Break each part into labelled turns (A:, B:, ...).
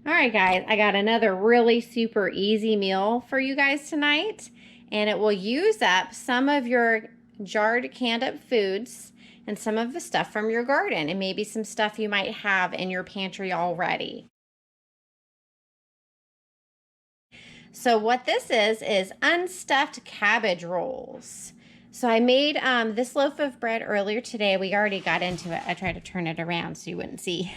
A: All right, guys, I got another really super easy meal for you guys tonight, and it will use up some of your jarred canned up foods and some of the stuff from your garden and maybe some stuff you might have in your pantry already. So what this is unstuffed cabbage rolls. So I made this loaf of bread earlier today. We already got into it. I tried to turn it around so you wouldn't see.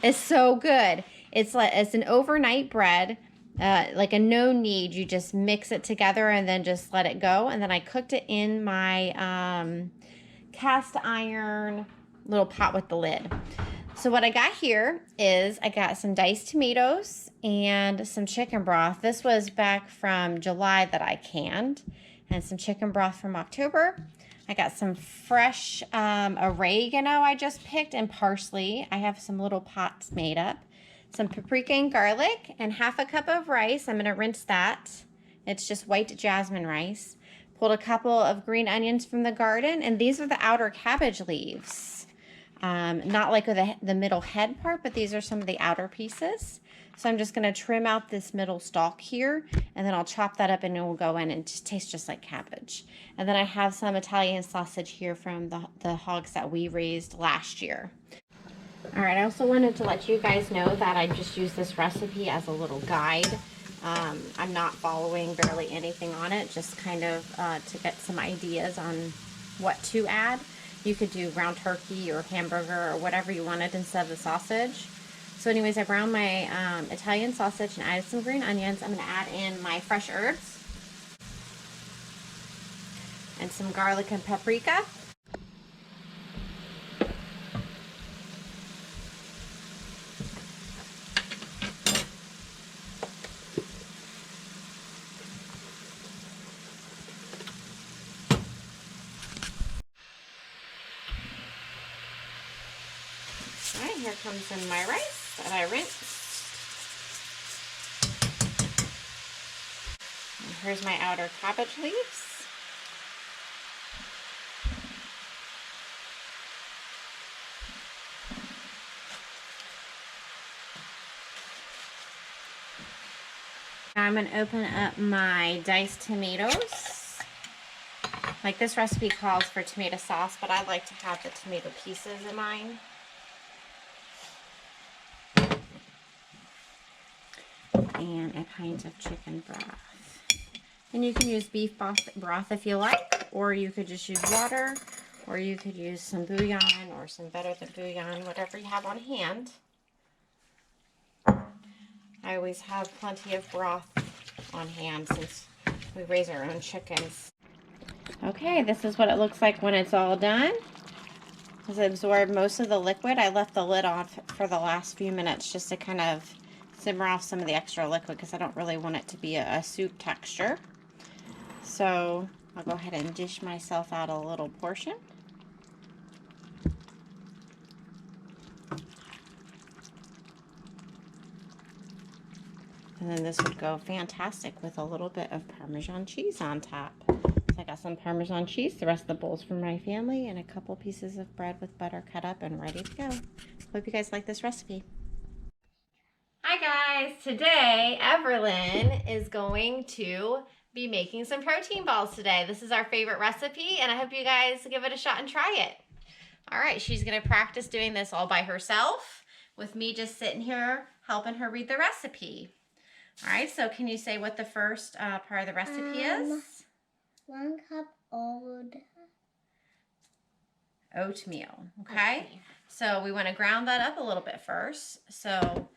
A: It's so good. It's an overnight bread, like a no knead. You just mix it together and then just let it go. And then I cooked it in my cast iron little pot with the lid. So what I got here is I got some diced tomatoes and some chicken broth. This was back from July that I canned, and some chicken broth from October. I got some fresh oregano I just picked and parsley. I have some little pots made up. Some paprika and garlic and half a cup of rice. I'm going to rinse that. It's just white jasmine rice. Pulled a couple of green onions from the garden, and these are the outer cabbage leaves. Not like the middle head part, but these are some of the outer pieces. So I'm just going to trim out this middle stalk here, and then I'll chop that up and it will go in and just taste just like cabbage. And then I have some Italian sausage here from the hogs that we raised last year. All right, I also wanted to let you guys know that I just used this recipe as a little guide. I'm not following barely anything on it, just kind of to get some ideas on what to add. You could do ground turkey or hamburger or whatever you wanted instead of the sausage. So anyways, I browned my Italian sausage and added some green onions. I'm going to add in my fresh herbs and some garlic and paprika. All right, here comes in my rice that I rinsed. And here's my outer cabbage leaves. Now I'm going to open up my diced tomatoes. Like this recipe calls for tomato sauce, but I like to have the tomato pieces in mine. And a pint of chicken broth. And you can use beef broth if you like, or you could just use water, or you could use some bouillon or some better than bouillon, whatever you have on hand. I always have plenty of broth on hand since we raise our own chickens. Okay, this is what it looks like when it's all done. It's absorbed most of the liquid. I left the lid on for the last few minutes just to kind of simmer off some of the extra liquid because I don't really want it to be a soup texture. So I'll go ahead and dish myself out a little portion. And then this would go fantastic with a little bit of Parmesan cheese on top. So I got some Parmesan cheese, the rest of the bowl's from my family, and a couple pieces of bread with butter cut up and ready to go. Hope you guys like this recipe. Hi guys, today Everlyn is going to be making some protein balls today. This is our favorite recipe and I hope you guys give it a shot and try it. All right, she's gonna practice doing this all by herself with me just sitting here helping her read the recipe. All right, so can you say what the first part of the recipe is?
B: 1 cup
A: oatmeal, okay? So we wanna ground that up a little bit first. So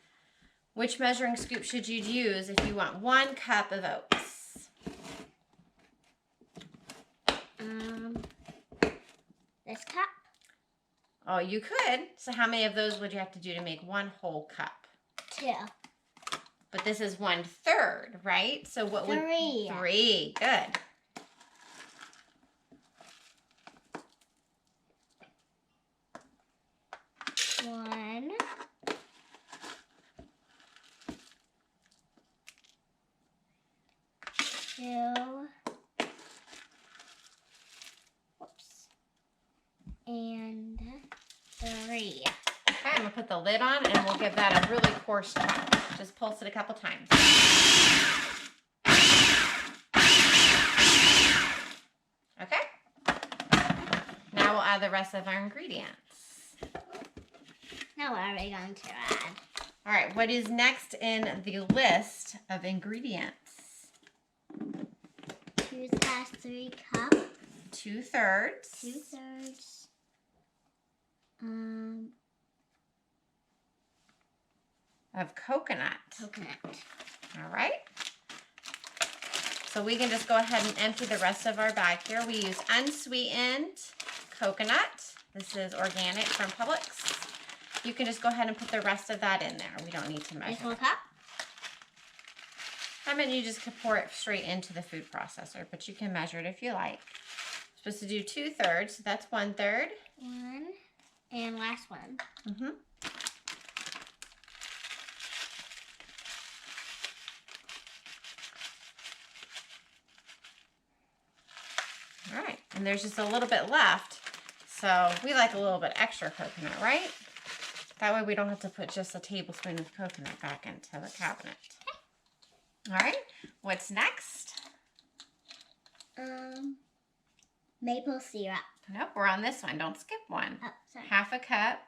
A: which measuring scoop should you use if you want 1 cup of oats?
B: This cup.
A: Oh, you could. So how many of those would you have to do to make 1 whole cup?
B: 2.
A: But this is 1/3, right? So what would
B: 3.
A: 3? Good.
B: One. 2. Whoops. And 3.
A: Okay, I'm gonna put the lid on and we'll give that a really coarse tug. Just pulse it a couple times. Okay. Now we'll add the rest of our ingredients.
B: Now what are we going to add?
A: All right, what is next in the list of ingredients?
B: 2/3 cup.
A: 2/3.
B: 2/3.
A: Of coconut.
B: Coconut.
A: All right. So we can just go ahead and empty the rest of our bag here. We use unsweetened coconut. This is organic from Publix. You can just go ahead and put the rest of that in there. We don't need to measure.
B: This 1 cup?
A: I mean, you just could pour it straight into the food processor, but you can measure it if you like. You're supposed to do 2/3, so that's 1/3.
B: 1. And last one.
A: Mm-hmm. All right, and there's just a little bit left. So we like a little bit extra coconut, right? That way we don't have to put just a tablespoon of coconut back into the cabinet. All right, what's next?
B: Maple syrup.
A: Nope, we're on this one. Don't skip one.
B: Oh, sorry.
A: 1/2 cup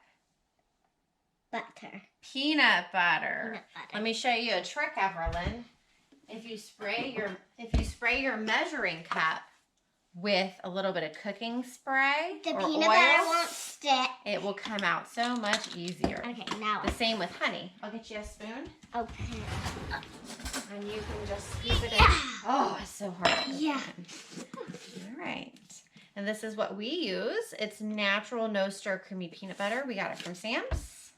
B: Butter.
A: peanut butter.
B: Peanut butter.
A: Let me show you a trick, Everlyn. If you spray your measuring cup with a little bit of cooking spray
B: The
A: or
B: peanut
A: oil,
B: butter won't stick.
A: it will come out so much easier.
B: Okay, now
A: The same with honey. I'll get you a spoon,
B: open it up.
A: and you can just scoop it in.
B: Yeah.
A: Oh, it's so hard. to
B: Yeah.
A: open. All right. And this is what we use. It's natural no-stir creamy peanut butter. We got it from Sam's.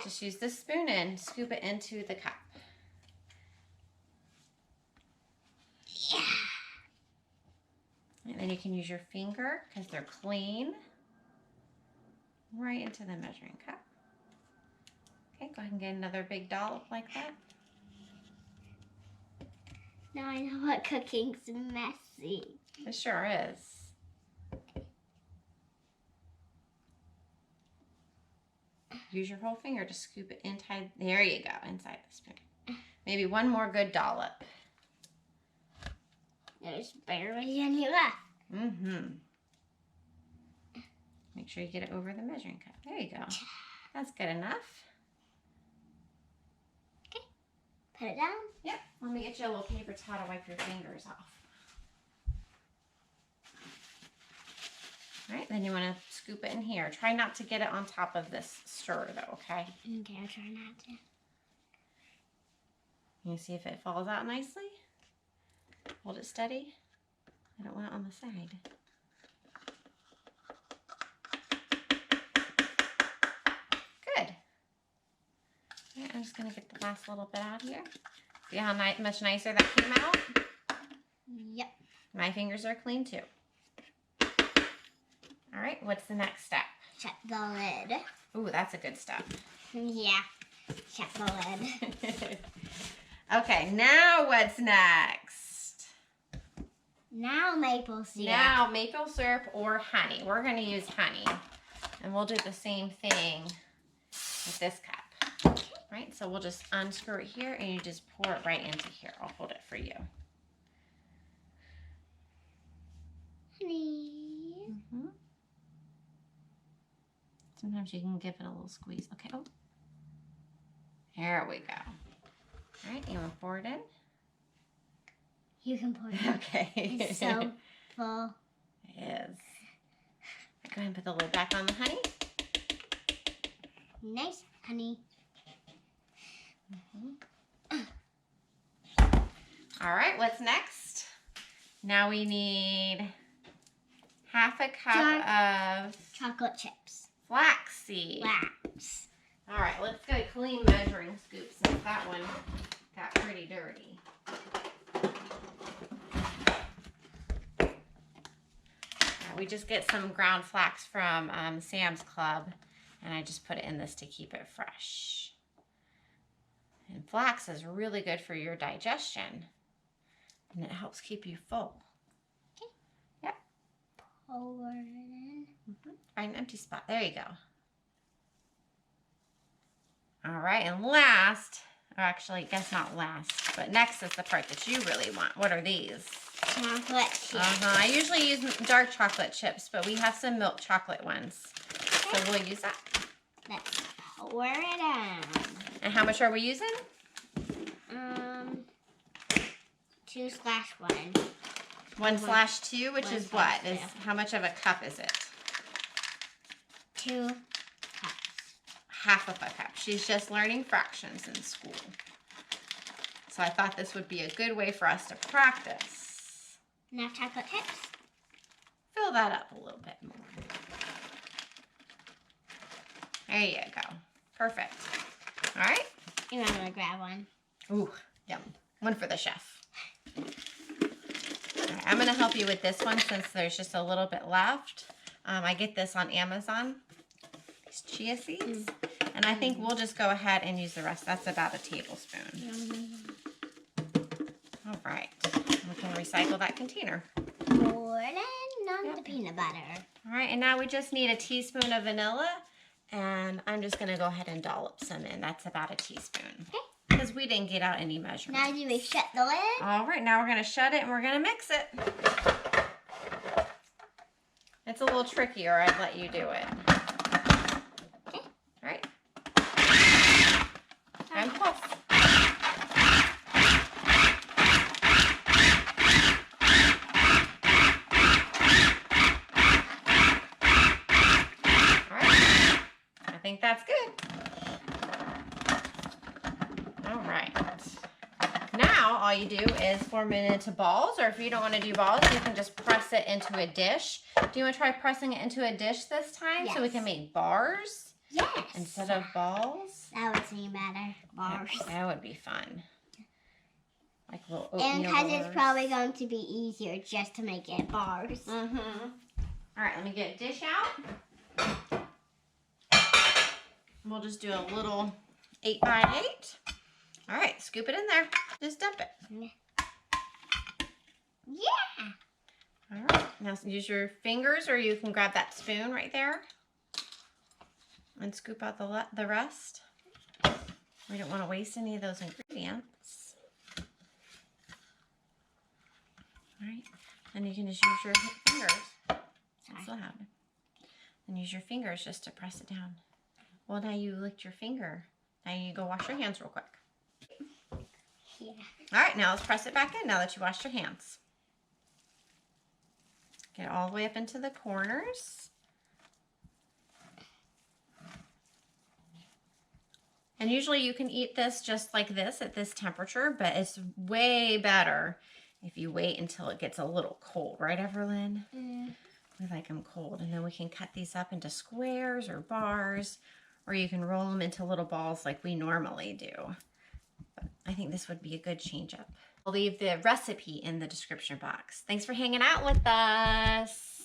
A: Just use this spoon and scoop it into the cup.
B: Yeah.
A: And then you can use your finger because they're clean. Right into the measuring cup. Okay, go ahead and get another big dollop like that.
B: Now I know what cooking's messy.
A: It sure is. Use your whole finger to scoop it inside. There you go, inside the spoon. Maybe one more good dollop.
B: There's barely any left.
A: Mm-hmm. Make sure you get it over the measuring cup. There you go. That's good enough.
B: Put it down.
A: Yep. Let me get you a little paper towel to wipe your fingers off. All right, then you want to scoop it in here. Try not to get it on top of this stir though, okay?
B: Okay, I'll try not to.
A: You see if it falls out nicely? Hold it steady. I don't want it on the side. Good. All right, I'm just going to get the last little bit out here. See how much nicer that came out?
B: Yep.
A: My fingers are clean too. All right, what's the next step?
B: Shut the lid.
A: Ooh, that's a good step.
B: Yeah. Shut the lid.
A: Okay, now what's next?
B: Now maple syrup.
A: Now maple syrup or honey. We're going to use honey. And we'll do the same thing with this cup. Right, so we'll just unscrew it here and you just pour it right into here. I'll hold it for you.
B: Honey.
A: Mm-hmm. Sometimes you can give it a little squeeze. Okay, oh. There we go. All right, you want to pour it in?
B: You can pour it in.
A: Okay.
B: It's so full.
A: It is. Go ahead and put the lid back on the honey.
B: Nice honey.
A: Mm-hmm. All right, what's next? Now we need 1/2 cup of
B: Chocolate chips.
A: flaxseed.
B: Wax.
A: All right, let's get a clean measuring scoop since that one got pretty dirty. We just get some ground flax from Sam's Club, and I just put it in this to keep it fresh. And flax is really good for your digestion, and it helps keep you full.
B: Okay.
A: Yep.
B: Pour it in.
A: Find an empty spot. There you go. All right, and last, or actually, I guess not last, but next is the part that you really want. What are these?
B: Chocolate chips.
A: I usually use dark chocolate chips, but we have some milk chocolate ones.
B: Okay.
A: So we'll use that.
B: Let's pour it on.
A: And how much are we using?
B: 2/1.
A: 1/2, which is what? Is how much of a cup is it?
B: 2 cups.
A: Half of a cup. She's just learning fractions in school. So I thought this would be a good way for us to practice.
B: Enough chocolate chips?
A: Fill that up a little bit more. There you go. Perfect. All right.
B: And I'm going to grab one.
A: Ooh, yum. One for the chef. All right, I'm going to help you with this one since there's just a little bit left. I get this on Amazon. These chia seeds. And I think we'll just go ahead and use the rest. That's about a tablespoon. All right. We can recycle that container.
B: Pour it in on the peanut butter.
A: All right, and now we just need a teaspoon of vanilla. And I'm just going to go ahead and dollop some in. That's about a teaspoon.
B: Okay.
A: Because we didn't get out any measurements.
B: Now do we shut the lid?
A: All right, now we're going to shut it and we're going to mix it. It's a little trickier. I'd let you do it.
B: Okay.
A: All right. And pulse. All right. I think that's good. All right. Now all you do is form it into balls, or if you don't want to do balls, you can just press it into a dish. Do you want to try pressing it into a dish this time so we can make bars?
B: Yes.
A: Instead of balls?
B: That would seem better. Bars.
A: That would be fun. Like little oatmeal
B: And because
A: bars.
B: it's probably going to be easier just to make it bars.
A: Mm-hmm. All right, let me get a dish out. We'll just do a little 8x8. All right, scoop it in there. Just dump it.
B: Yeah.
A: All right, now use your fingers, or you can grab that spoon right there and scoop out the rest. We don't want to waste any of those ingredients. All right, and you can just use your fingers. That's what happened. And use your fingers just to press it down. Well, now you licked your finger. Now you go wash your hands real quick.
B: Yeah.
A: All right, now let's press it back in now that you washed your hands. Get it all the way up into the corners. And usually you can eat this just like this at this temperature, but it's way better if you wait until it gets a little cold, right, Everlyn? We like them cold, and then we can cut these up into squares or bars, or you can roll them into little balls like we normally do. But I think this would be a good change up. I'll leave the recipe in the description box. Thanks for hanging out with us.